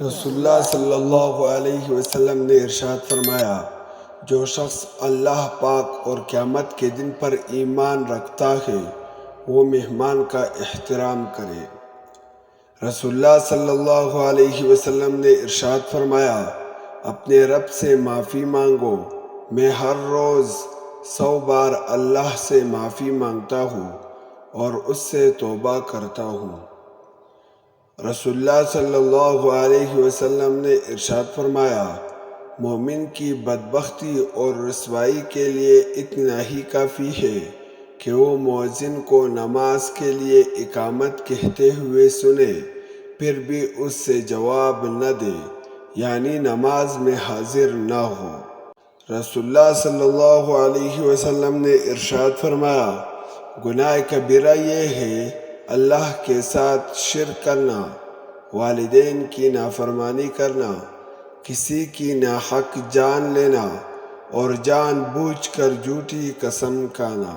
رسول اللہ صلی اللہ علیہ وسلم نے ارشاد فرمایا، جو شخص اللہ پاک اور قیامت کے دن پر ایمان رکھتا ہے وہ مہمان کا احترام کرے۔ رسول اللہ صلی اللہ علیہ وسلم نے ارشاد فرمایا، اپنے رب سے معافی مانگو، میں ہر روز 100 بار اللہ سے معافی مانگتا ہوں اور اس سے توبہ کرتا ہوں۔ رسول اللہ صلی اللہ علیہ وسلم نے ارشاد فرمایا، مومن کی بدبختی اور رسوائی کے لیے اتنا ہی کافی ہے کہ وہ مؤذن کو نماز کے لیے اقامت کہتے ہوئے سنے پھر بھی اس سے جواب نہ دے، یعنی نماز میں حاضر نہ ہو۔ رسول اللہ صلی اللہ علیہ وسلم نے ارشاد فرمایا، گناہ کبیرہ یہ ہے اللہ کے ساتھ شرک کرنا، والدین کی نافرمانی کرنا، کسی کی ناحق جان لینا اور جان بوجھ کر جھوٹی قسم کھانا۔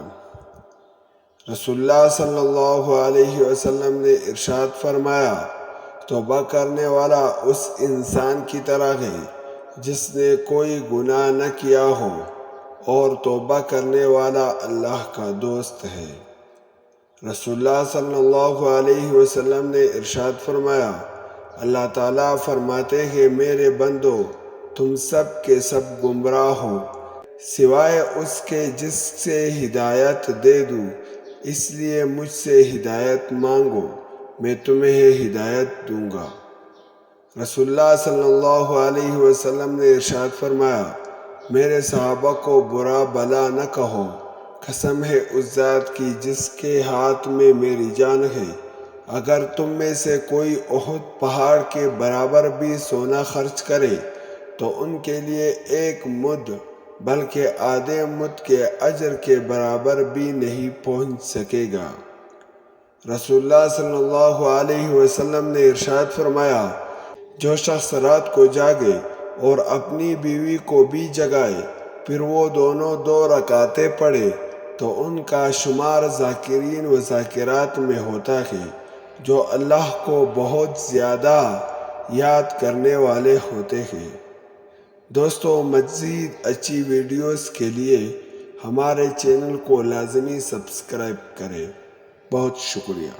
رسول اللہ صلی اللہ علیہ وسلم نے ارشاد فرمایا، توبہ کرنے والا اس انسان کی طرح ہے جس نے کوئی گناہ نہ کیا ہو، اور توبہ کرنے والا اللہ کا دوست ہے۔ رسول اللہ صلی اللہ علیہ وسلم نے ارشاد فرمایا، اللہ تعالیٰ فرماتے ہیں، میرے بندو، تم سب کے سب گمراہ ہو سوائے اس کے جس سے ہدایت دے دوں، اس لیے مجھ سے ہدایت مانگو، میں تمہیں ہدایت دوں گا۔ رسول اللہ صلی اللہ علیہ وسلم نے ارشاد فرمایا، میرے صحابہ کو برا بھلا نہ کہو، قسم ہے اس ذات کی جس کے ہاتھ میں میری جان ہے، اگر تم میں سے کوئی احد پہاڑ کے برابر بھی سونا خرچ کرے تو ان کے لیے 1 مد بلکہ آدھے مد کے اجر کے برابر بھی نہیں پہنچ سکے گا۔ رسول اللہ صلی اللہ علیہ وسلم نے ارشاد فرمایا، جو شخص رات کو جاگے اور اپنی بیوی کو بھی جگائے پھر وہ دونوں 2 رکعتیں پڑھے تو ان کا شمار ذاکرین و ذاکرات میں ہوتا ہے جو اللہ کو بہت زیادہ یاد کرنے والے ہوتے ہیں۔ دوستو، مزید اچھی ویڈیوز کے لیے ہمارے چینل کو لازمی سبسکرائب کریں۔ بہت شکریہ۔